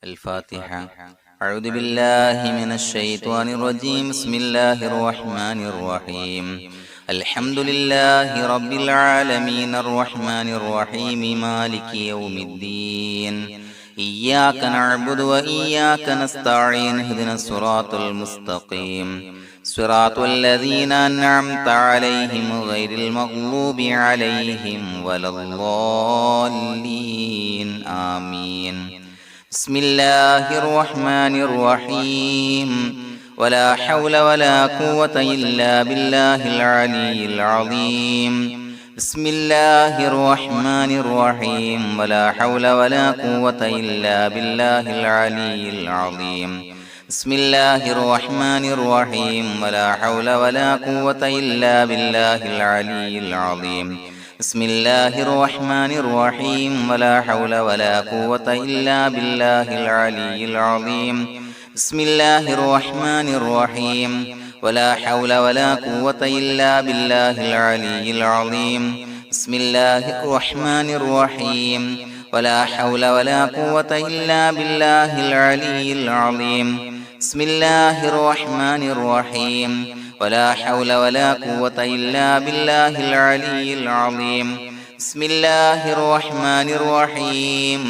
الفاتحة. أعوذ بالله من الشيطان الرجيم. بسم الله الرحمن الرحيم. الحمد لله رب العالمين الرحمن الرحيم مالك يوم الدين. إياك نعبد وإياك نستعين. اهدنا الصراط المستقيم صراط الذين أنعمت عليهم غير المغضوب عليهم ولا الضالين. آمين. بسم الله الرحمن الرحيم. ولا حول ولا قوة إلا بالله العلي العظيم. بسم الله الرحمن الرحيم. ولا حول ولا قوة إلا بالله العلي العظيم. بسم الله الرحمن الرحيم. ولا حول ولا قوة إلا بالله العلي العظيم. بسم الله الرحمن الرحيم. ولا حول ولا قوة إلا بالله العلي العظيم. بسم الله الرحمن الرحيم. ولا حول ولا قوة إلا بالله العلي العظيم. بسم الله الرحمن الرحيم. ولا حول ولا قوة إلا بالله العلي العظيم. بسم الله الرحمن الرحيم. ولا حول ولا قوة إلا بالله العلي العظيم. بسم الله الرحمن الرحيم.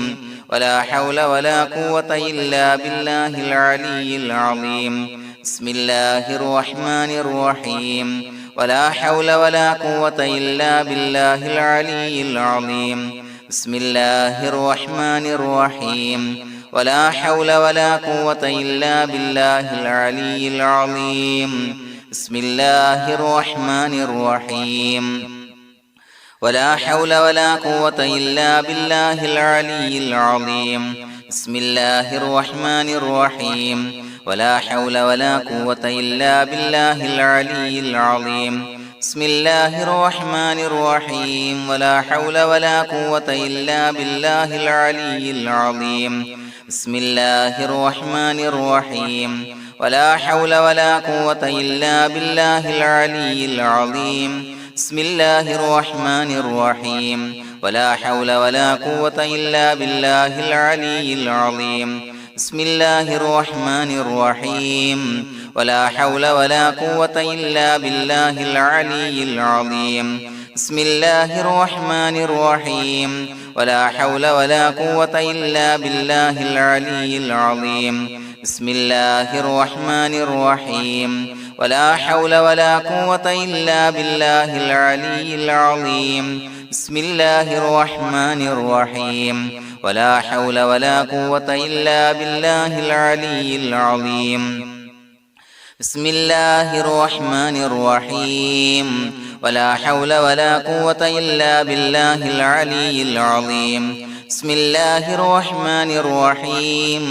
ولا حول ولا قوة إلا بالله العلي العظيم. بسم الله الرحمن الرحيم. ولا حول ولا قوة إلا بالله العلي العظيم. بسم الله الرحمن الرحيم. ولا حول ولا قوة إلا بالله العلي العظيم. بسم الله الرحمن الرحيم. ولا حول ولا قوة إلا بالله العلي العظيم. بسم الله الرحمن الرحيم. ولا حول ولا قوة إلا بالله العلي العظيم. بسم الله الرحمن الرحيم. ولا حول ولا قوة إلا بالله العلي العظيم. بسم الله الرحمن الرحيم. ولا حول ولا قوة إلا بالله العلي العظيم. بسم الله الرحمن الرحيم. ولا حول ولا قوة إلا بالله العلي العظيم. بسم الله الرحمن الرحيم. ولا حول ولا قوة إلا بالله العلي العظيم. بسم الله الرحمن الرحيم. ولا حول ولا قوة إلا بالله العلي العظيم. بسم الله الرحمن الرحيم. ولا حول ولا قوة إلا بالله العلي العظيم. بسم الله الرحمن الرحيم. ولا حول ولا قوة إلا بالله العلي العظيم. بسم الله الرحمن الرحيم. ولا حول ولا قوة إلا بالله العلي العظيم. بسم الله الرحمن الرحيم.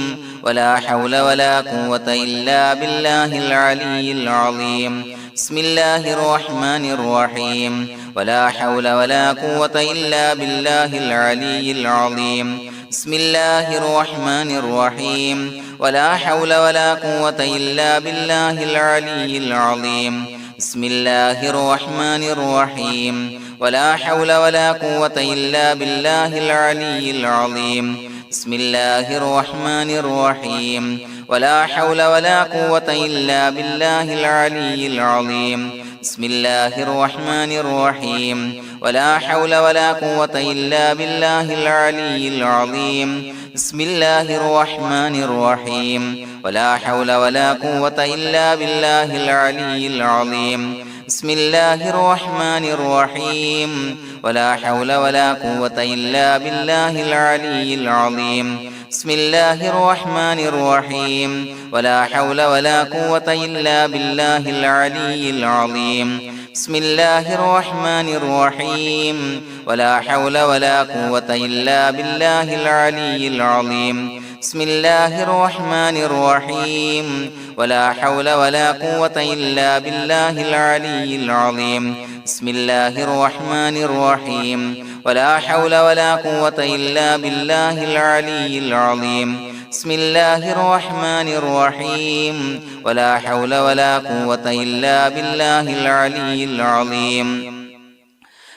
ولا حول ولا قوة إلا بالله العلي العظيم. بسم الله الرحمن الرحيم. ولا حول ولا قوة إلا بالله العلي العظيم. بسم الله الرحمن الرحيم. ولا حول ولا قوة إلا بالله العلي العظيم. بسم الله الرحمن الرحيم. ولا حول ولا قوة إلا بالله العلي العظيم. بسم الله الرحمن الرحيم. ولا حول ولا قوة إلا بالله العلي العظيم. بسم الله الرحمن الرحيم. ولا حول ولا قوة إلا بالله العلي العظيم. بسم الله الرحمن الرحيم. ولا حول ولا قوة إلا بالله العلي العظيم. بسم الله الرحمن الرحيم. ولا حول ولا قوة إلا بالله العلي العظيم. بسم الله الرحمن الرحيم. ولا حول ولا قوة إلا بالله العلي العظيم. بسم الله الرحمن الرحيم. ولا حول ولا قوة إلا بالله العلي العظيم. بسم الله الرحمن الرحيم. ولا حول ولا قوة إلا بالله العلي العظيم. بسم الله الرحمن الرحيم. ولا حول ولا قوة إلا بالله العلي العظيم. بسم الله الرحمن الرحيم. ولا حول ولا قوة إلا بالله العلي العظيم.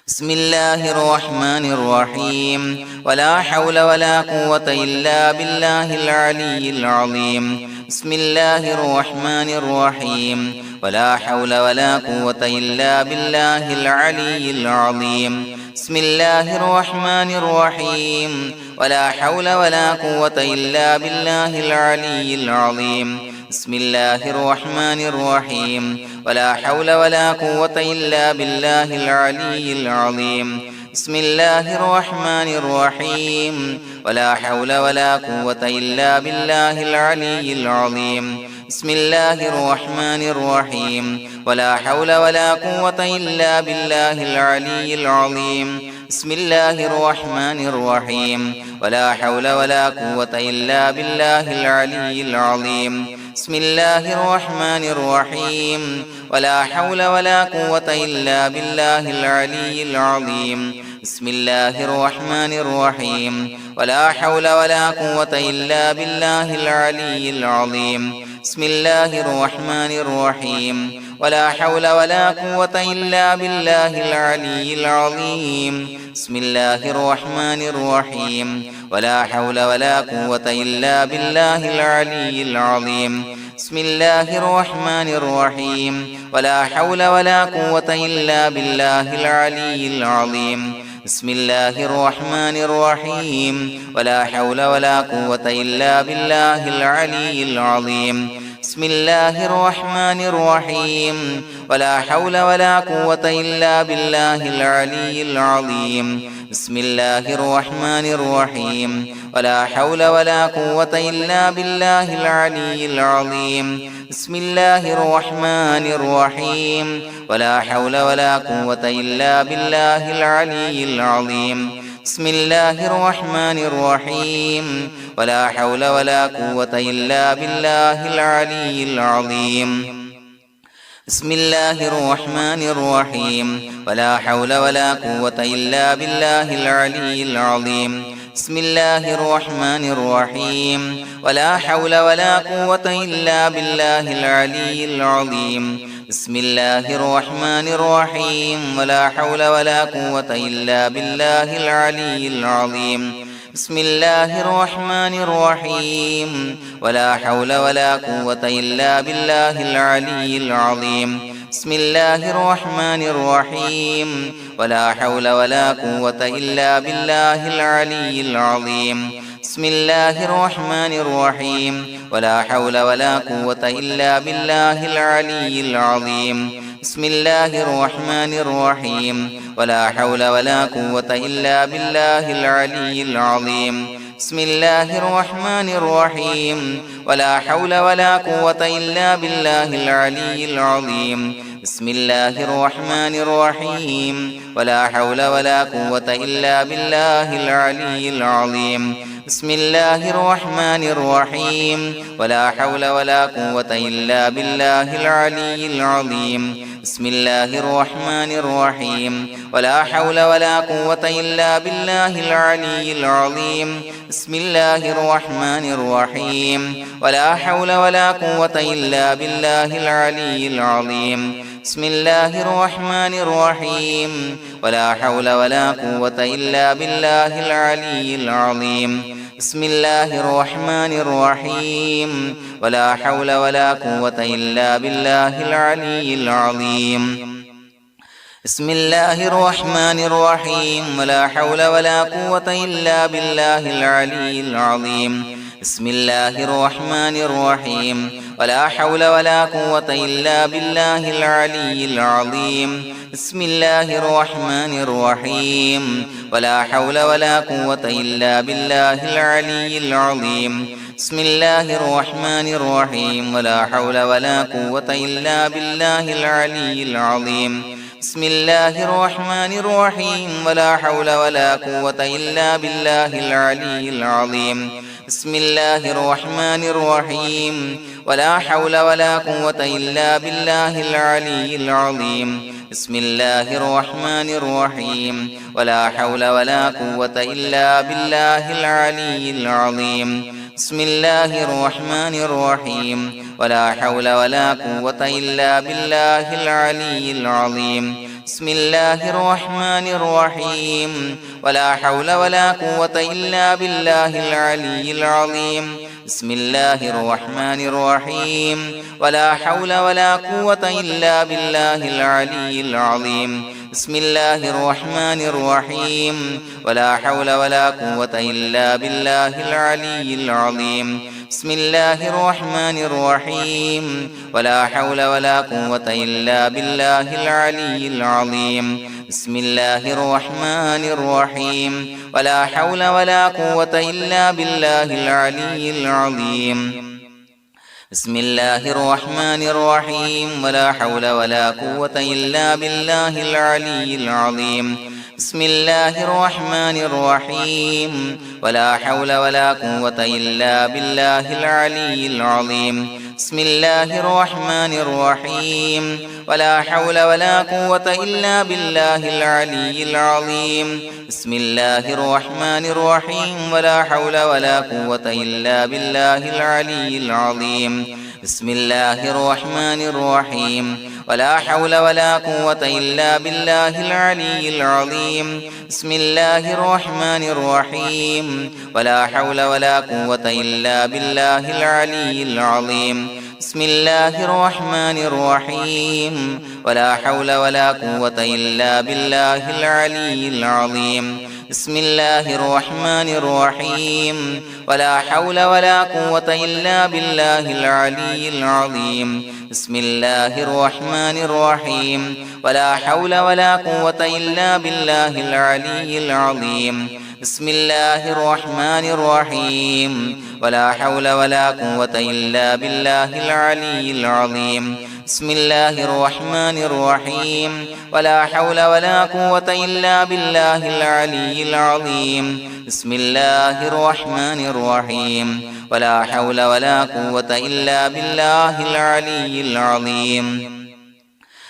بسم الله الرحمن الرحيم ولا حول ولا قوة إلا بالله العلي العظيم بسم الله الرحمن الرحيم ولا حول ولا قوة إلا بالله العلي العظيم بسم الله الرحمن الرحيم ولا حول ولا قوة إلا بالله العلي العظيم بسم الله الرحمن الرحيم ولا حول ولا قوة إلا بالله العلي العظيم بسم الله الرحمن الرحيم ولا حول ولا قوة إلا بالله العلي العظيم بسم الله الرحمن الرحيم ولا حول ولا قوة إلا بالله العلي العظيم بسم الله الرحمن الرحيم ولا حول ولا قوة إلا بالله العلي العظيم بسم الله الرحمن الرحيم ولا حول ولا قوة إلا بالله العلي العظيم بسم الله الرحمن الرحيم ولا حول ولا قوة إلا بالله العلي العظيم بسم الله الرحمن الرحيم ولا حول ولا قوة إلا بالله العلي العظيم بسم الله الرحمن الرحيم ولا حول ولا قوة إلا بالله العلي العظيم بسم الله الرحمن الرحيم ولا حول ولا قوة إلا بالله العلي العظيم بسم الله الرحمن الرحيم ولا حول ولا قوة إلا بالله العلي العظيم بسم الله الرحمن الرحيم ولا حول ولا قوة إلا بالله العلي العظيم بسم الله الرحمن الرحيم ولا حول ولا قوة إلا بالله العلي العظيم بسم الله الرحمن الرحيم ولا حول ولا قوة إلا بالله العلي العظيم بسم الله الرحمن الرحيم ولا حول ولا قوة إلا بالله العلي العظيم بسم الله الرحمن الرحيم ولا حول ولا قوة إلا بالله العلي العظيم بسم الله الرحمن الرحيم ولا حول ولا قوة إلا بالله العلي العظيم بسم الله الرحمن الرحيم ولا حول ولا قوة إلا بالله العلي العظيم بسم الله الرحمن الرحيم ولا حول ولا قوة إلا بالله العلي العظيم بسم الله الرحمن الرحيم ولا حول ولا قوة إلا بالله العلي العظيم بسم الله الرحمن الرحيم ولا حول ولا قوة إلا بالله العلي العظيم بسم الله الرحمن الرحيم ولا حول ولا قوة إلا بالله العلي العظيم بسم الله الرحمن الرحيم ولا حول ولا قوة إلا بالله العلي العظيم بسم الله الرحمن الرحيم ولا حول ولا قوة إلا بالله العلي العظيم بسم الله الرحمن الرحيم ولا حول ولا قوة إلا بالله العلي العظيم بسم الله الرحمن الرحيم ولا حول ولا قوة إلا بالله العلي العظيم بسم الله الرحمن الرحيم ولا حول ولا قوة إلا بالله العلي العظيم بسم الله الرحمن الرحيم ولا حول ولا قوة إلا بالله العلي العظيم بسم الله الرحمن الرحيم ولا حول ولا قوة إلا بالله العلي العظيم بسم الله الرحمن الرحيم ولا حول ولا قوة إلا بالله العلي العظيم بسم الله الرحمن الرحيم ولا حول ولا قوة إلا بالله العلي العظيم بسم الله الرحمن الرحيم ولا حول ولا قوة إلا بالله العلي العظيم بسم الله الرحمن الرحيم ولا حول ولا قوة إلا بالله العلي العظيم بسم الله الرحمن الرحيم ولا حول ولا قوة إلا بالله العلي العظيم بسم الله الرحمن الرحيم ولا حول ولا قوة إلا بالله العلي العظيم بسم الله الرحمن الرحيم ولا حول ولا قوة إلا بالله العلي العظيم بسم الله الرحمن الرحيم ولا حول ولا قوة إلا بالله العلي العظيم بسم الله الرحمن الرحيم ولا حول ولا قوة إلا بالله العلي العظيم بسم الله الرحمن الرحيم ولا حول ولا قوة إلا بالله العلي العظيم بسم الله الرحمن الرحيم ولا حول ولا قوة إلا بالله العلي العظيم بسم الله الرحمن الرحيم ولا حول ولا قوة إلا بالله العلي العظيم بسم الله الرحمن الرحيم ولا حول ولا قوة إلا بالله العلي العظيم بسم الله الرحمن الرحيم ولا حول ولا قوة إلا بالله العلي العظيم بسم الله الرحمن الرحيم ولا حول ولا قوة إلا بالله العلي العظيم بسم الله الرحمن الرحيم ولا حول ولا قوة إلا بالله العلي العظيم بسم الله الرحمن الرحيم ولا حول ولا قوة إلا بالله العلي العظيم بسم الله الرحمن الرحيم ولا حول ولا قوة إلا بالله العلي العظيم بسم الله الرحمن الرحيم ولا حول ولا قوة إلا بالله العلي العظيم بسم الله الرحمن الرحيم ولا حول ولا قوة إلا بالله العلي العظيم بسم الله الرحمن الرحيم ولا حول ولا قوة إلا بالله العلي العظيم بسم الله الرحمن الرحيم ولا حول ولا قوة إلا بالله العلي العظيم بسم الله الرحمن الرحيم ولا حول ولا قوة إلا بالله العلي العظيم بسم الله الرحمن الرحيم ولا حول ولا قوة إلا بالله العلي العظيم بسم الله الرحمن الرحيم ولا حول ولا قوة إلا بالله العلي العظيم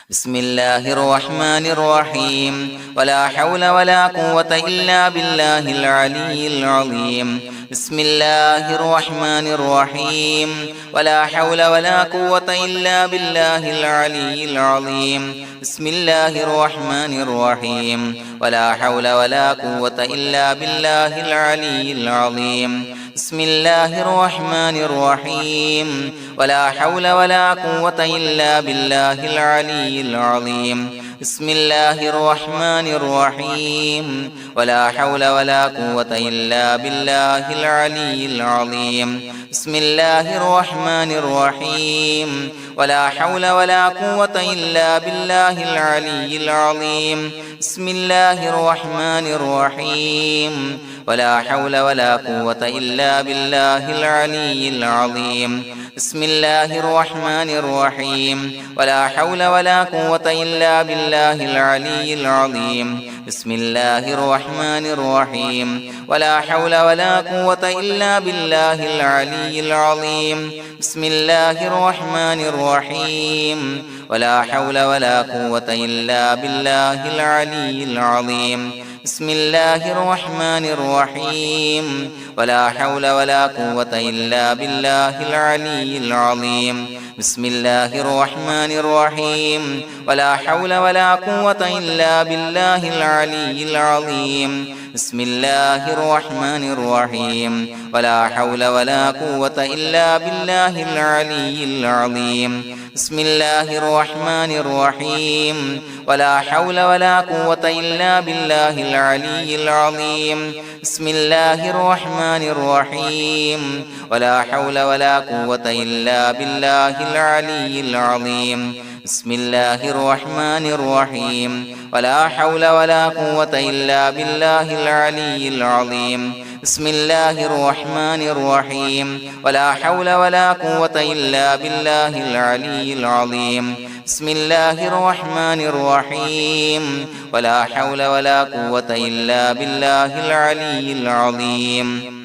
بسم الله الرحمن الرحيم ولا حول ولا قوة إلا بالله العلي العظيم بسم الله الرحمن الرحيم ولا حول ولا قوة إلا بالله العلي العظيم بسم الله الرحمن الرحيم ولا حول ولا قوة إلا بالله العلي العظيم بسم الله الرحمن الرحيم ولا حول ولا قوة إلا بالله العلي العظيم بسم الله الرحمن الرحيم ولا حول ولا قوة إلا بالله العلي العظيم بسم الله الرحمن الرحيم ولا حول ولا قوة إلا بالله العلي العظيم بسم الله الرحمن الرحيم ولا حول ولا قوة إلا بالله العلي العظيم بسم الله الرحمن الرحيم ولا حول ولا قوة إلا بالله العلي العظيم بسم الله الرحمن الرحيم ولا حول ولا قوة إلا بالله العلي العظيم بسم الله الرحمن الرحيم ولا حول ولا قوة إلا بالله العلي العظيم بسم الله الرحمن الرحيم ولا حول ولا قوة إلا بالله العلي العظيم بسم الله الرحمن الرحيم ولا حول ولا قوة إلا بالله العلي العظيم بسم الله الرحمن الرحيم ولا حول ولا قوة إلا بالله العلي العظيم بسم الله الرحمن الرحيم ولا حول ولا قوة إلا بالله العلي العظيم بسم الله الرحمن الرحيم ولا حول ولا قوة إلا بالله العلي العظيم بسم الله الرحمن الرحيم ولا حول ولا قوة إلا بالله العلي العظيم بسم الله الرحمن الرحيم ولا حول ولا قوة إلا بالله العلي العظيم بسم الله الرحمن الرحيم ولا حول ولا قوة إلا بالله العلي العظيم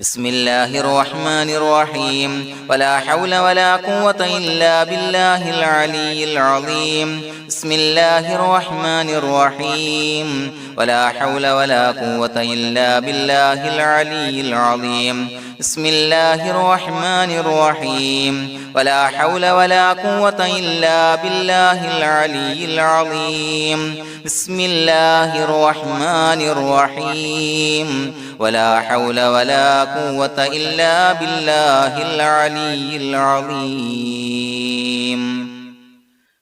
بسم الله الرحمن الرحيم ولا حول ولا قوة إلا بالله العلي العظيم بسم الله الرحمن الرحيم ولا حول ولا قوة إلا بالله العلي العظيم بسم الله الرحمن الرحيم ولا حول ولا قوة إلا بالله العلي العظيم بسم الله الرحمن الرحيم ولا حول ولا قوة إلا بالله العلي العظيم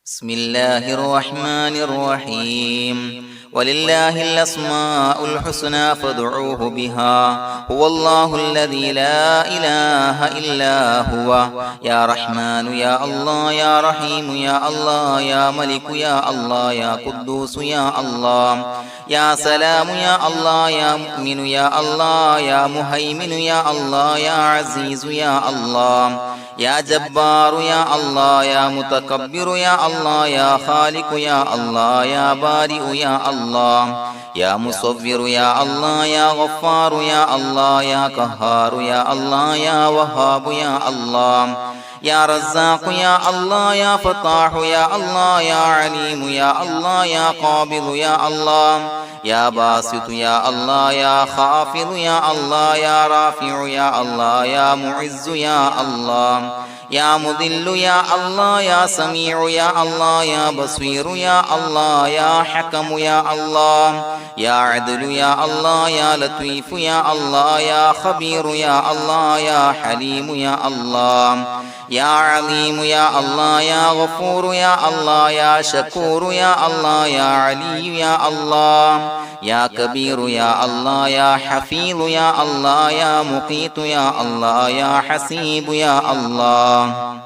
بسم الله الرحمن الرحيم ولله الأسماء الحسنى فادعوه بها هو الله الذي لا إله إلا هو يا رحمن يا الله يا رحيم يا الله يا ملك يا الله يا قدوس يا الله يا سلام يا الله يا مؤمن يا الله يا مهيمن يا الله يا عزيز يا الله يا جبار يا الله يا متكبر يا الله يا خالق يا الله يا بارئ يا الله يا مصور يا الله يا غفار يا الله يا قهار يا الله يا وهاب يا الله يا رزاق يا الله يا فتاح يا الله يا عليم يا الله يا قابض يا الله يا باسط يا الله يا خافض يا الله يا رافع يا الله يا معز يا الله يا مذل يا الله يا سميع يا الله يا بصير يا الله يا حكم يا الله يا عدل يا الله يا لطيف يا الله يا خبير يا الله يا حليم يا الله يا عليم يا الله يا غفور يا الله يا شكور يا الله يا علي يا الله يا كبير يا الله يا حفيظ يا الله يا مقيت يا الله يا حسيب يا الله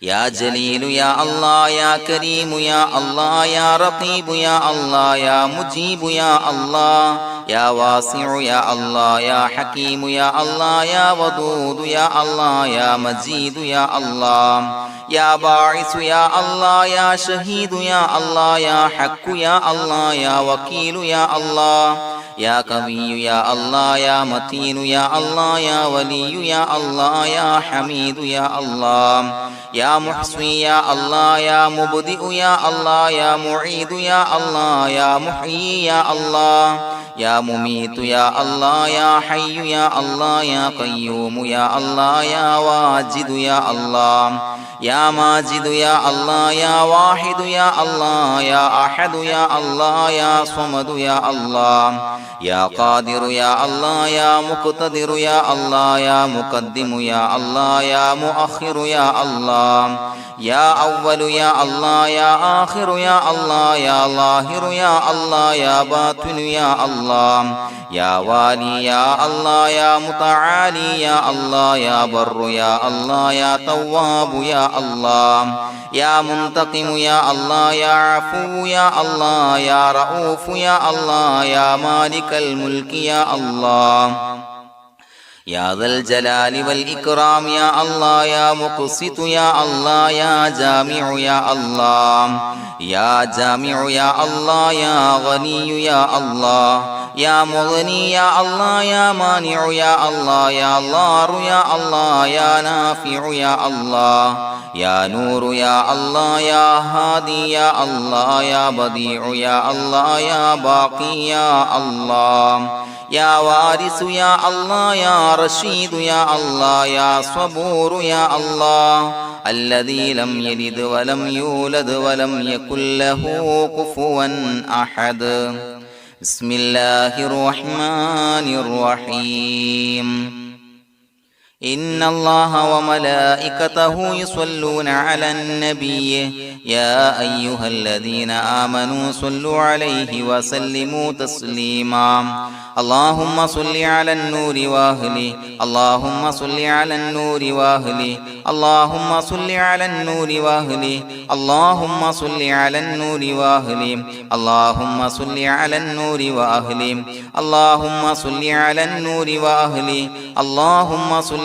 يا جليل يا الله يا كريم يا الله يا رقيب يا الله يا مجيب يا الله يا واسع يا الله يا حكيم يا الله يا ودود يا الله يا مجيد يا الله يا باعث يا الله يا شهيد يا الله يا حق يا الله يا وكيل يا الله يا قوي يا الله يا متين يا الله يا ولي يا الله يا حميد يا الله يا محصي يا الله يا مبدئ يا الله يا معيد يا الله يا محيي يا الله يا مميت يا الله يا حي يا الله يا قيوم يا الله يا واجد يا الله يا ماجد يا الله يا واحد يا الله يا أحد يا الله يا صمد يا الله يا قادر يا الله يا مقتدر يا الله يا مقدم يا الله يا مؤخر يا الله يا أول يا الله يا آخر يا الله يا ظاهر يا الله يا باطن يا الله يا والي يا الله يا متعالي يا الله يا بر يا الله يا تواب يا الله يا منتقم يا الله يا عفو يا الله يا رؤوف يا الله يا مالك الملك يا الله يا ذا الجلال والإكرام يا الله يا مقسط يا الله يا جامع يا الله يا جامع يا الله يا غني يا الله يا مغني يا الله يا مانع يا الله يا ضار يا الله يا نافع يا الله يا نور يا الله يا هادي يا الله يا بديع يا الله يا باقي يا الله يا وارث يا الله يا رشيد يا الله يا صبور يا الله الذي لم يلد ولم يولد ولم يكن له كفوا أحد بسم الله الرحمن الرحيم إن الله وملائكته يصلون على النبي يا أيها الذين آمنوا صلوا عليه وسلموا تسليما اللهم صل على النور وأهله اللهم صل على النور وأهله اللهم صل على النور وأهله اللهم صل على النور وأهله اللهم صل على النور وأهله اللهم صل على النور وأهله اللهم صل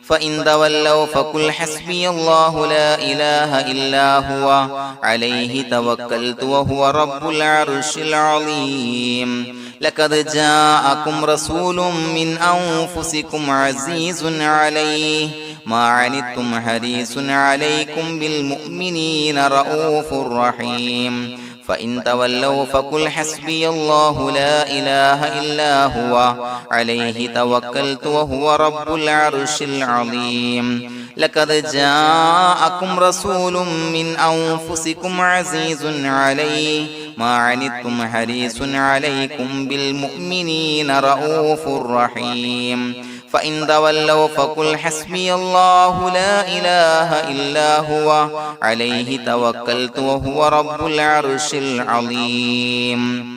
فإن تولوا فقل حسبي الله لا إله إلا هو عليه توكلت وهو رب العرش العظيم لقد جاءكم رسول من أنفسكم عزيز عليه ما عنتم حريص عليكم بالمؤمنين رؤوف رحيم فإن تولوا فقل حسبي الله لا إله إلا هو عليه توكلت وهو رب العرش العظيم لقد جاءكم رسول من أنفسكم عزيز عليه ما عنتم حريص عليكم بالمؤمنين رؤوف رحيم فإن تولوا فقل حسبي الله لا إله إلا هو عليه توكلت وهو رب العرش العظيم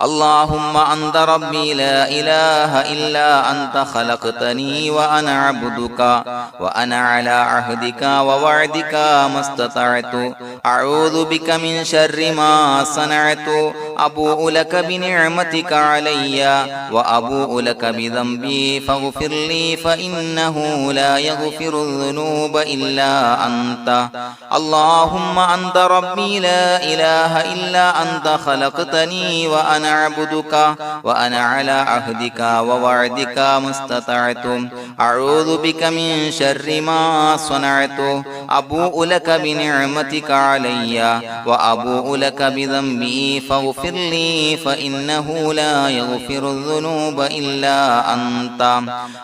اللهم أنت ربي لا إله إلا أنت خلقتني وأنا عبدك وأنا على عهدك ووعدك ما استطعت أعوذ بك من شر ما صنعت أبوء لك بنعمتك علي وأبوء لك بذنبي فاغفر لي فإنه لا يغفر الذنوب إلا أنت اللهم أنت ربي لا إله إلا أنت خلقتني وأنا عبدك وأنا على عهدك ووعدك ما استطعت أعوذ بك من شر ما صنعت أبوء لك بنعمتك علي وأبوء لك بذنبي فاغفر لي فإنه لا يغفر الذنوب إلا أنت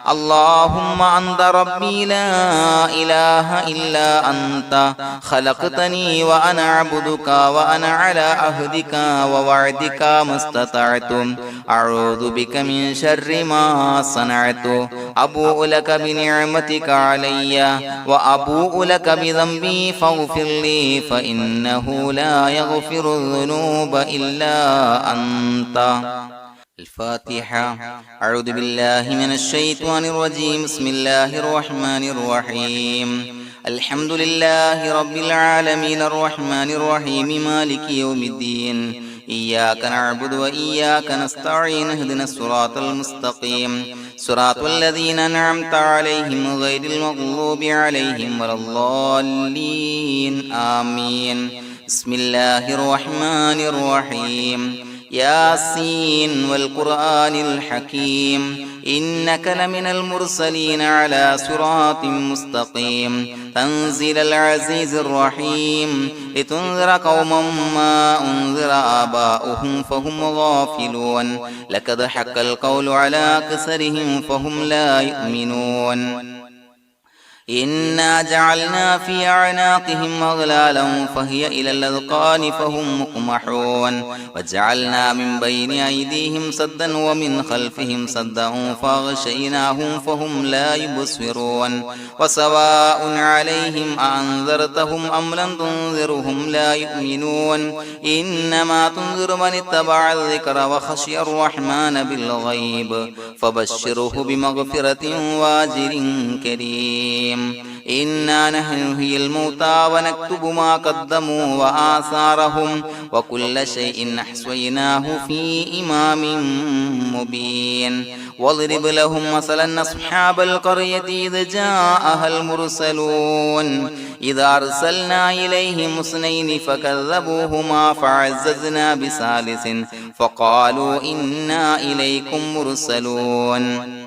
اللهم أنت ربي لا إله إلا أنت خلقتني وأنا عبدك وأنا على عهدك ووعدك ما استطعت أعوذ بك من شر ما صنعت أبوء لك بنعمتك علي وأبوء لك بذنبي فاغفر لي فإنه لا يغفر الذنوب إلا أنت الفاتحة أعوذ بالله من الشيطان الرجيم بسم الله الرحمن الرحيم الحمد لله رب العالمين الرحمن الرحيم مالك يوم الدين إياك نعبد وإياك نستعين اهدنا الصراط المستقيم صراط الذين أنعمت عليهم غير المغضوب عليهم ولا الضالين آمين بسم الله الرحمن الرحيم ياسين والقرآن الحكيم إنك لمن المرسلين على صراط مستقيم تنزيل العزيز الرحيم لتنذر قوما ما أنذر آباؤهم فهم غافلون لقد حق القول على أكثرهم فهم لا يؤمنون إنا جعلنا في أعناقهم أغلالا فهي إلى الأذقان فهم مقمحون وجعلنا من بين أيديهم سدا ومن خلفهم سدا فأغشيناهم فهم لا يبصرون وسواء عليهم أأنذرتهم أم لم تنذرهم لا يؤمنون إنما تنذر من اتبع الذكر وخشي الرحمن بالغيب فبشره بمغفرة وأجر كريم إنا نحن نحيي الموتى ونكتب ما قدموا وآثارهم وكل شيء أحصيناه في إمام مبين واضرب لهم مثلا أصحاب القرية إذ جاءها المرسلون إذا أرسلنا إليهم اثنين فكذبوهما فعززنا بثالث فقالوا إنا إليكم مرسلون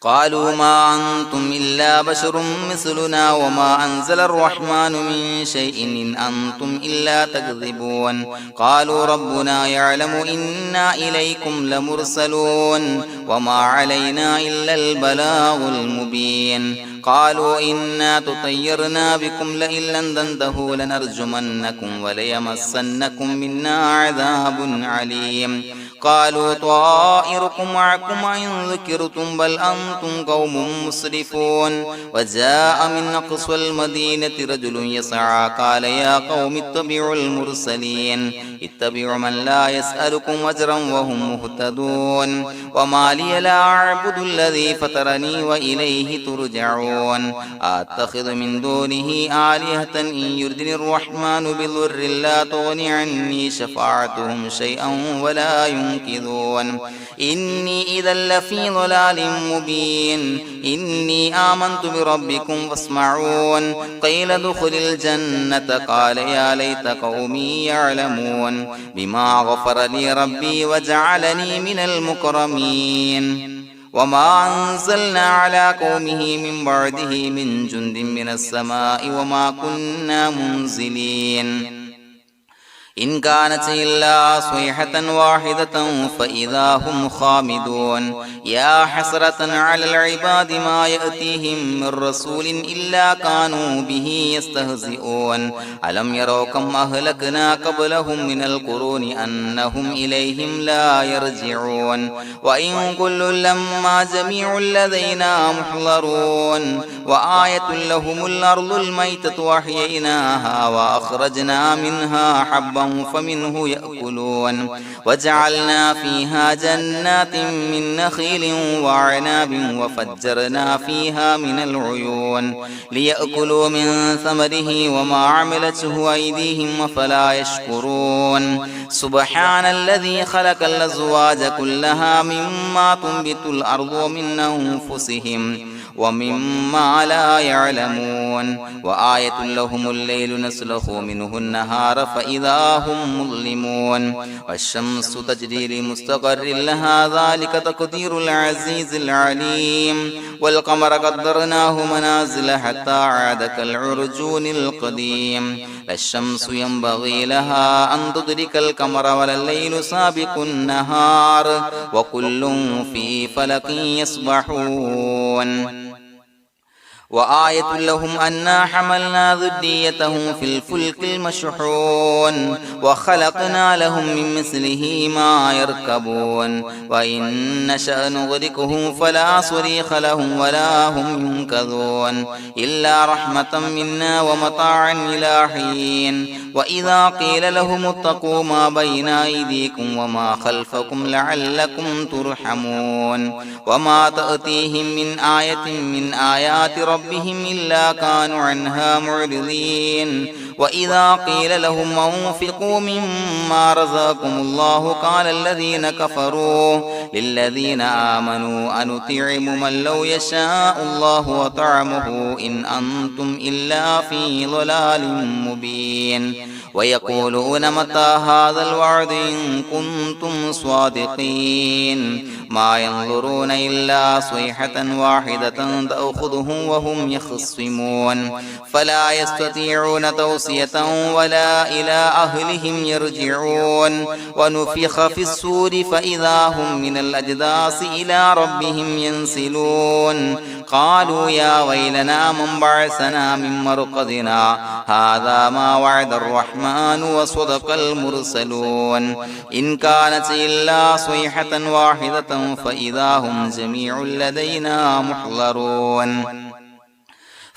قالوا ما أنتم إلا بشر مثلنا وما أنزل الرحمن من شيء إن أنتم إلا تكذبون قالوا ربنا يعلم إنا إليكم لمرسلون وما علينا إلا البلاغ المبين قالوا إنا تطيرنا بكم لئن لم تنتهوا لنرجمنكم وليمسنكم منا عذاب عليم قالوا طائركم معكم إن ذكرتم بل أنتم قوم مسرفون وجاء من أقصى المدينة رجل يسعى قال يا قوم اتبعوا المرسلين اتبعوا من لا يسألكم أجرا وهم مهتدون وما لي لا أعبد الذي فطرني وإليه ترجعون يسمعون أتخذ من دونه آلهة إن يردني الرحمن بضر لا تغني عني شفاعتهم شيئا ولا ينقذون إني إذا لفي ضلال مبين إني آمنت بربكم فاسمعون قيل ادخل الجنة قال يا ليت قومي يعلمون بما غفر لي ربي وجعلني من المكرمين وما أنزلنا على قومه من بعده من جند من السماء وما كنا منزلين إن كانت إلا صيحة واحدة فإذا هم خامدون يا حسرة على العباد ما يأتيهم من رسول إلا كانوا به يستهزئون ألم يروا كم أهلكنا قبلهم من القرون أنهم إليهم لا يرجعون وإن كل لما جميع لدينا محضرون وآية لهم الأرض الميتة وأحييناها وأخرجنا منها حبا فمنه يأكلون وجعلنا فيها جنات من نخيل وعناب وفجرنا فيها من العيون ليأكلوا من ثمره وما عملته أيديهم فلا يشكرون سبحان الذي خلق الأزواج كلها مما تنبت الأرض ومن أنفسهم ومما لا يعلمون وآية لهم الليل نسلخ منه النهار فإذا هم مظلمون والشمس تجري لمستقر لها ذلك تقدير العزيز العليم والقمر قدرناه منازل حتى عاد كالعرجون القديم لا الشمس ينبغي لها أن تدرك القمر ولا الليل سابق النهار وكل في فلك يسبحون وآية لهم أنا حملنا ذريتهم في الفلك المشحون وخلقنا لهم من مثله ما يركبون وإن نشأ نغرقهم فلا صريخ لهم ولا هم ينقذون إلا رحمة منا ومتاعا إلى حين وإذا قيل لهم اتقوا ما بين أيديكم وما خلفكم لعلكم ترحمون وما تأتيهم من آية من آيات ربهم إلا كانوا عنها معرضين وإذا قيل لهم أنفقوا مما رزقكم الله قال الذين كفروا للذين آمنوا أنطعم من لو يشاء الله وطعمه إن أنتم إلا في ضلال مبين ويقولون متى هذا الوعد إن كنتم صادقين ما ينظرون إلا صيحة واحدة تأخذهم وهم يخصمون فلا يستطيعون توصية ولا إلى أهلهم يرجعون ونفخ في الصور فإذا هم من الأجداث إلى ربهم ينسلون قالوا يا ويلنا من بعثنا من مرقدنا هذا ما وعد الرحمن وصدق المرسلون إن كانت إلا صيحة واحدة فإذا هم جميع لدينا محضرون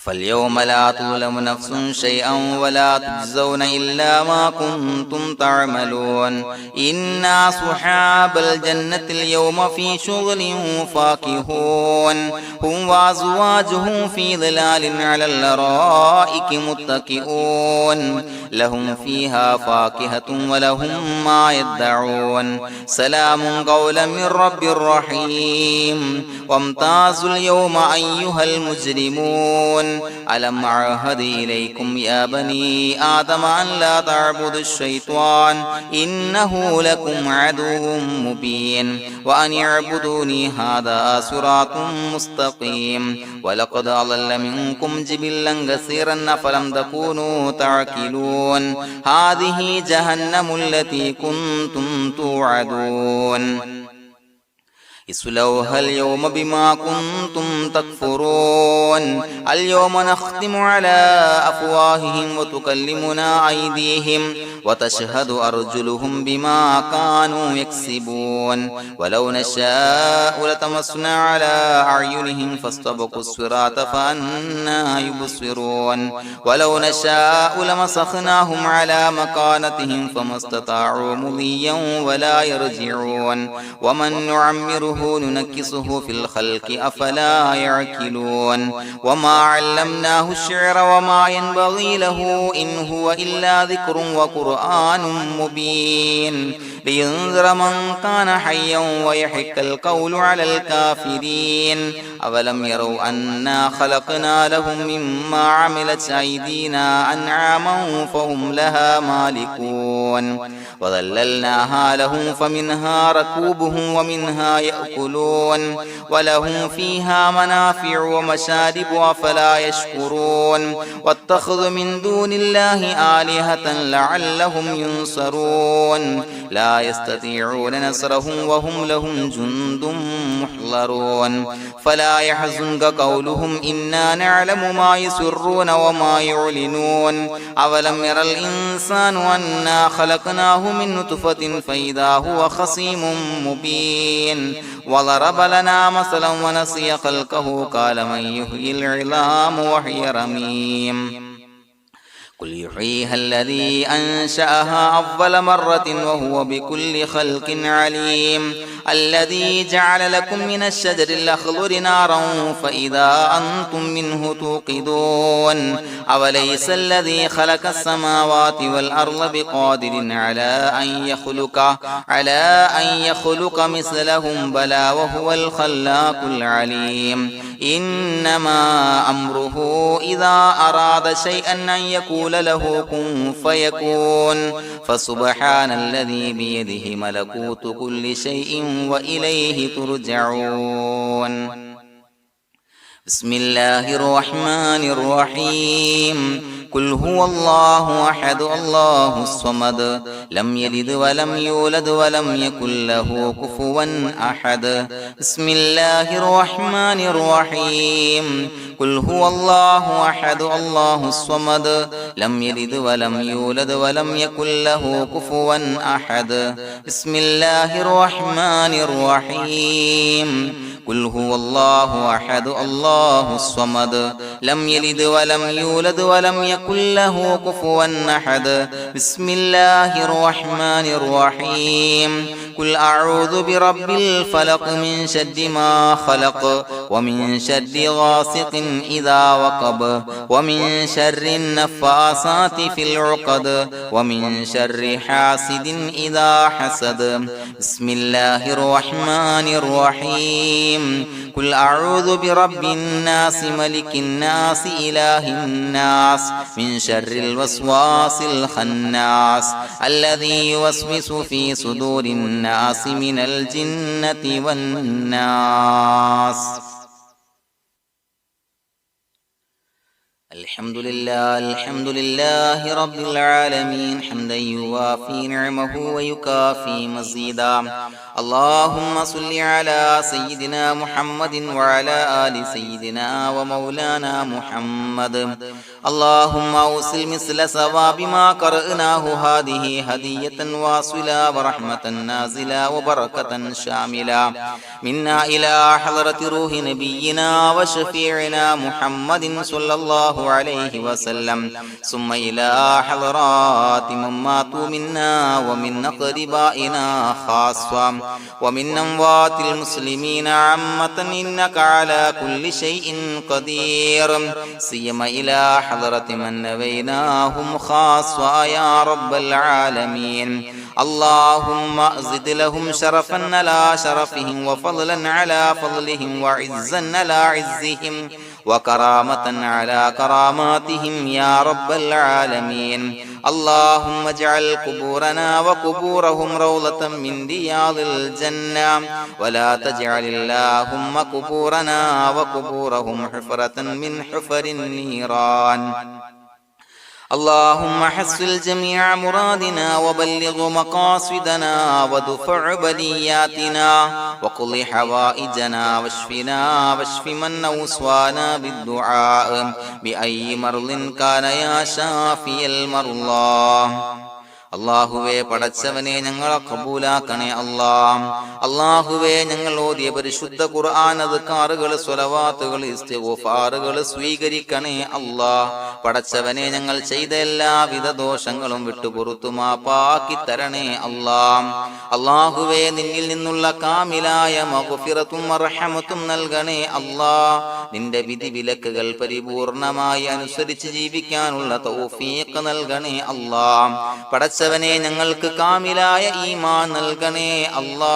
فاليوم لا تظلم نفس شيئا ولا تجزون إلا ما كنتم تعملون إنا أصحاب الجنة اليوم في شغل فاكهون هم وأزواجهم في ظلال على الأرائك متكئون لهم فيها فاكهة ولهم ما يدعون سلام قولا من رب رحيم وامتازوا اليوم أيها المجرمون ألم أعهد إليكم يا بني آدم أن لا تعبدوا الشيطان إنه لكم عدو مبين وأن اعبدوني هذا صراط مستقيم ولقد أضل منكم جبلا كثيرا فلم تكونوا تعقلون هذه جهنم التي كنتم توعدون اصلوها اليوم بما كنتم تكفرون اليوم نختم على أفواههم وتكلمنا أيديهم وتشهد أرجلهم بما كانوا يكسبون ولو نشاء لطمسنا على أعينهم فاستبقوا الصراط فأنى يبصرون ولو نشاء لمسخناهم على مكانتهم فما استطاعوا مضيا ولا يرجعون ومن نعمره ننكسه في الخلق أفلا يعقلون وما علمناه الشعر وما ينبغي له إن هو إلا ذكر وقرآن مبين لينذر من كان حيا ويحق القول على الكافرين أولم يروا أنا خلقنا لهم مما عملت أيدينا أنعاما فهم لها مالكون وظللناها لهم فمنها ركوبهم ومنها يأكلون ولهم فيها منافع ومشارب أفلا يشكرون واتخذوا من دون الله آلهة لعلهم ينصرون لا يستطيعون نصرهم وهم لهم جند محضرون فلا يحزنك قولهم إنا نعلم ما يسرون وما يعلنون أولم ير الإنسان أنا خلقناه من نطفة فإذا هو خصيم مبين وضرب لنا مثلا ونسي خلقه قال من يحيي العظام وهي رميم قل يحييها الذي أنشأها أول مرة وهو بكل خلق عليم الذي جعل لكم من الشجر الأخضر نارا فإذا أنتم منه توقدون أوليس الذي خلق السماوات والأرض بقادر على أن يخلق مثلهم بلى وهو الخلاق العليم إنما أمره إذا أراد شيئا أن يقول له كن فيكون فسبحان الذي بيده ملكوت كل شيء وإليه ترجعون بسم الله الرحمن الرحيم قل هو الله أحد الله الصمد لم يلد ولم يولد ولم يكن له كفوا أحد بسم الله الرحمن الرحيم قل هو الله أحد الله الصمد لم يلد ولم يولد ولم يكن له كفوا أحد بسم الله الرحمن الرحيم قل هو الله أحد الله الصمد لم يلد ولم يولد ولم يكن له كفوا أحد بسم الله الرحمن الرحيم قل أعوذ برب الفلق من شر ما خلق ومن شر غاسق إذا وقب ومن شر النفاثات في العقد ومن شر حاسد إذا حسد بسم الله الرحمن الرحيم قل أعوذ برب الناس ملك الناس إله الناس من شر الوسواس الخناس الذي يوسوس في صدور الناس من الجنة والناس الحمد لله رب العالمين حمدا يوافي نعمه ويكافي مزيدا اللهم صل على سيدنا محمد وعلى آل سيدنا ومولانا محمد اللهم أوصل مثل ثواب ما قرأناه هذه هدية واصلة ورحمة نازلة وبركة شاملة منا إلى حضرة روح نبينا وشفيعنا محمد صلى الله عليه وسلم ثم إلى حضرات من ماتوا منا ومن أقربائنا خاصة ومن أموات المسلمين عامة إنك على كل شيء قدير سيما إلى حضرة من نبيناهم خاصة يا رب العالمين اللهم زد لهم شرفا على شرفهم وفضلا على فضلهم وعزا على عزهم وكرامة على كراماتهم يا رب العالمين اللهم اجعل قبورنا وقبورهم روضة من رياض الجنة ولا تجعل اللهم قبورنا وقبورهم حفرة من حفر النيران اللهم حصل جميع مرادنا وبلغ مقاصدنا وادفع بلياتنا وقض حوائجنا واشفنا واشف من أوصانا بالدعاء بأي مرض كان يا شافي المرضى. അള്ളാഹുവേ, പടച്ചവനെ ഞങ്ങളെ കബൂലാക്കണേ അല്ലാ. അള്ളാഹുവേ, ഞങ്ങൾ ഓതിയ പരിശുദ്ധ ഖുർആൻ, അദ്കാറുകൾ, സ്വലവാത്തുകൾ, ഇസ്തിഗ്ഫാറുകൾ സ്വീകരിക്കണേ അല്ലാ. പടച്ചവനെ, ഞങ്ങൾ ചെയ്ത എല്ലാവിധ ദോഷങ്ങളും വിട്ടുപുറത്തു മാപ്പാക്കി തരണേ അല്ലാ. അള്ളാഹുവേ, നിന്നിൽ നിന്നുള്ള കാമിലായ മഗ്ഫിറത്തും റഹ്മത്തും നൽകണേ അല്ലാ. നിന്റെ വിധി വിലക്കുകൾ പരിപൂർണമായി അനുസരിച്ച് ജീവിക്കാനുള്ള തൗഫീഖ് നൽകണേ അല്ലാ. പടച്ചവനെ, ഞങ്ങൾക്ക് കാമിലായ ഈമാൻ നൽകണേ അല്ലാ.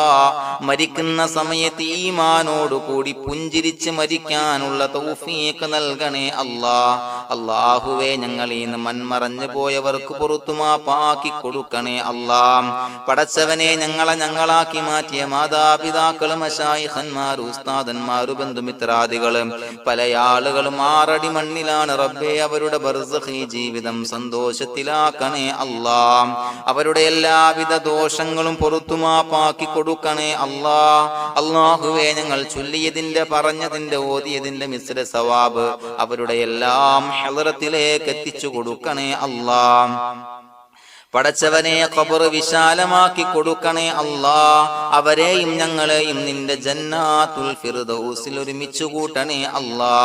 മരിക്കുന്ന സമയത്ത് ഈമാനോട് കൂടി പുഞ്ചിരിച്ച് മരിക്കാനുള്ള തൗഫീഖ് നൽകണേ അല്ലാ. അല്ലാഹുവേ, ഞങ്ങളീന്ന് മൺമറഞ്ഞു പോയവർക്ക് പുറത്തു മാപ്പാക്കി കൊടുക്കണേ അല്ലാ. പടച്ചവനെ, ഞങ്ങളാക്കി മാറ്റിയ മാതാപിതാക്കളും മശായിഖന്മാരും ഉസ്താദന്മാരും ബന്ധുമിത്രാദികളും പല ആളുകളും 6 അടി മണ്ണിലാണ് റബ്ബേ. അവരുടെ ബർസഖി ജീവിതം സന്തോഷത്തിലാക്കണേ അല്ലാ. അവരുടെ എല്ലാവിധ ദോഷങ്ങളും പുറത്തുമാപ്പാക്കി കൊടുക്കണേ അല്ലാ. അല്ലാഹുവേ, ഞങ്ങൾ ചൊല്ലിയതിന്റെ, പറഞ്ഞതിന്റെ, ഓതിയതിന്റെ മിശ്ര സവാബ് അവരുടെ എല്ലാം ഹളറത്തിലേക്ക് എത്തിച്ചു കൊടുക്കണേ അല്ലാ. പടച്ചവനെ, ഖബർ വിശാലമാക്കി കൊടുക്കണേ അല്ലാ. അവരെയും ഞങ്ങളെയും നിന്റെ ജന്നാത്തുൽ ഫിർദൗസിൽ ഒരുമിച്ച് കൂട്ടണേ അല്ലാ.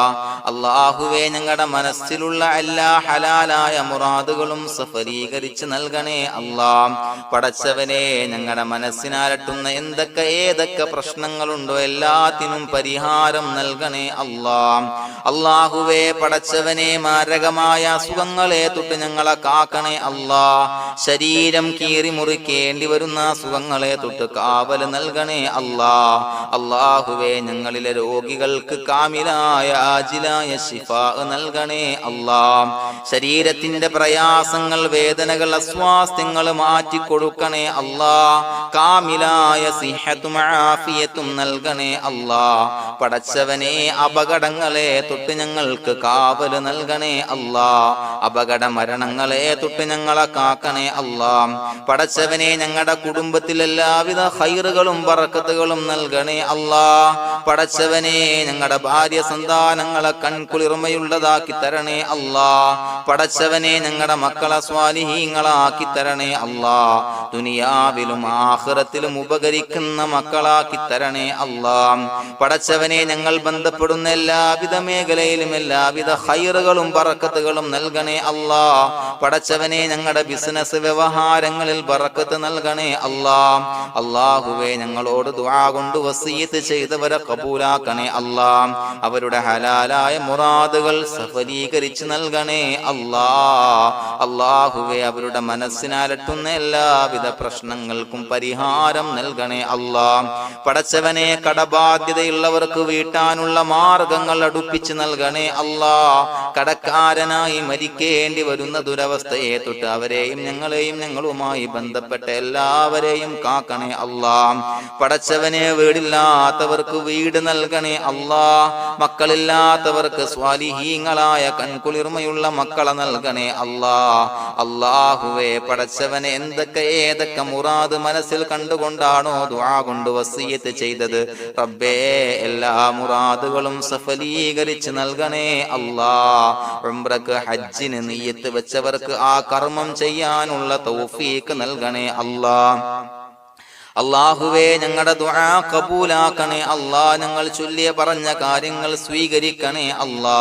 അല്ലാഹുവേ, ഞങ്ങളുടെ മനസ്സിലുള്ള എല്ലാ ഹലാലായ മുറാദുകളും സഫലീകരിച്ച് നൽകണേ അല്ലാ. പടച്ചവനെ, ഞങ്ങളുടെ മനസ്സിനാലട്ടുന്ന ഏതൊക്കെ പ്രശ്നങ്ങളുണ്ടോ എല്ലാത്തിനും പരിഹാരം നൽകണേ അല്ലാ. അല്ലാഹുവേ, പടച്ചവനെ, മാരകമായ അസുഖങ്ങളെ തൊട്ട് ഞങ്ങളെ കാക്കണേ അല്ലാ. ശരീരം കീറി മുറിക്കേണ്ടി വരുന്ന അസുഖങ്ങളെ തൊട്ട് കാവല് നൽകണേ അല്ലാ. അല്ലാഹുവേ, ഞങ്ങളിലെ രോഗികൾക്ക് കാമിലായ ആജിലായ ശിഫാ നൽകണേ അല്ലാ. ശരീരത്തിന്റെ പ്രയാസങ്ങൾ, വേദനകൾ, അസ്വാസ്ഥ്യങ്ങൾ മാറ്റി കൊടുക്കണേ അല്ലാ. കാമിലായ സിഹത്തും ആഫിയത്തും നൽകണേ അല്ലാ. പടച്ചവനെ, അപകടങ്ങളെ തൊട്ട് ഞങ്ങൾക്ക് കാവല് നൽകണേ അല്ലാ. അപകട മരണങ്ങളെ തൊട്ട് ഞങ്ങളെ കാക്കണേ അല്ലാ. പടച്ചവനെ, ഞങ്ങളുടെ കുടുംബത്തിൽ എല്ലാവിധ ഖൈറുകളും ബറക്കത്തുകളും നൽകണേ അല്ലാ. പടച്ചവനെ, ഞങ്ങളുടെ ഭാര്യ സന്താനങ്ങളെ കൺകുളിർമയുള്ളതാക്കി തരണേ അല്ലാ. പടച്ചവനെ, ഞങ്ങളുടെ മക്കളെ സ്വാലിഹീങ്ങളാക്കി തരണേ അല്ലാ. ദുനിയാവിലും ആഖിറത്തിലും ഉപകരിക്കുന്ന മക്കളാക്കി തരണേ അല്ലാ. പടച്ചവനെ, ഞങ്ങൾ ബന്ധപ്പെടുന്ന എല്ലാവിധ മേഖലയിലും എല്ലാവിധ ഖൈറുകളും ബറക്കത്തുകളും നൽകണേ അല്ലാ. പടച്ചവനെ, ഞങ്ങളുടെ ബിസിനസ് വ്യവഹാരങ്ങളിൽ ബറക്കത്ത് നൽകണേ അല്ലാ. അല്ലാഹുവേ, ഞങ്ങളോട് ദുആ കൊണ്ട് വസിയത്ത് ചെയ്തവരെ കബൂലാക്കണേ അല്ലാ. അവരുടെ ഹലാലായ മുറാദുകൾ സഫലീകരിച്ച് നൽകണേ അല്ലാ. അല്ലാഹുവേ, അവരുടെ മനസ്സിനാലട്ടുന്ന എല്ലാവിധ പ്രശ്നങ്ങൾക്കും പരിഹാരം നൽകണേ അല്ലാ. പടച്ചവനെ, കടബാധ്യതയുള്ളവർക്ക് വീട്ടാനുള്ള മാർഗങ്ങൾ അടുപ്പിച്ച് നൽകണേ അല്ലാ. കടക്കാരനായി മരിക്കേണ്ടി വരുന്ന ദുരവസ്ഥയെ തൊട്ട് അവരെയും ഞങ്ങളെയും ഞങ്ങളുമായി ബന്ധപ്പെട്ട എല്ലാവരെയും കാക്കണേ അല്ലാ. പടച്ചവനെ, വീടില്ലാത്തവർക്ക് വീട് നൽകണേ അല്ലാ. മക്കളില്ലാത്തവർക്ക് സ്വാലിഹീങ്ങളായ കൺകുളിർമയുള്ള മക്കളെ നൽകണേ അല്ലാ. അല്ലാഹുവേ, പടച്ചവനെ, ഏതൊക്കെ മുറാദ് മനസ്സിൽ കണ്ടുകൊണ്ടാണോ ദുആ കൊണ്ട് വസിയത്ത് ചെയ്തത് റബ്ബേ, എല്ലാ മുറാദുകളും സഫലീകരിച്ച് നൽകണേ അല്ലാ. ഉംറക്ക്, ഹജ്ജിന് നിയ്യത്ത് വെച്ചവർക്ക് ആ കർമ്മം ചെയ്യാനുള്ള തൗഫീഖ് നൽകണേ അല്ലാ. അല്ലാഹുവേ, ഞങ്ങളുടെ ദുആ കബൂലാക്കണേ അല്ലാ. ഞങ്ങൾ ചൊല്ലിയ പറഞ്ഞ കാര്യങ്ങൾ സ്വീകരിക്കണേ അല്ലാ.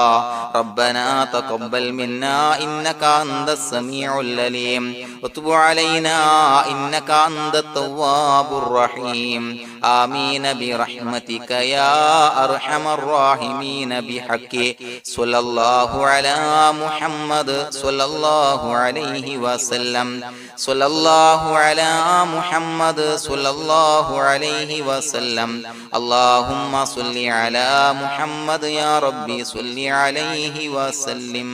റബ്ബനാ തഖബ്ബൽ മിന്നാ ഇന്നക അന്തസ് സമീഉൽ അലീം വതുബ് അലൈനാ ഇന്നക അന്തത് തവ്വാബുർ റഹീം. ആമീൻ ബിറഹ്മതിക യാ അർഹമർ റഹീമീൻ ബിഹഖി സ്വല്ലല്ലാഹു അലാ മുഹമ്മദ് സ്വല്ലല്ലാഹു അലൈഹി വസല്ലം. സ്വല്ലല്ലാഹു അലാ മുഹമ്മദ് സ്വല്ലല്ലാഹു അലൈഹി വസല്ലം. അല്ലാഹുമ്മ സ്വല്ലി അലാ മുഹമ്മദ് യാ റബ്ബി സ്വല്ലി അലൈഹി വസല്ലം.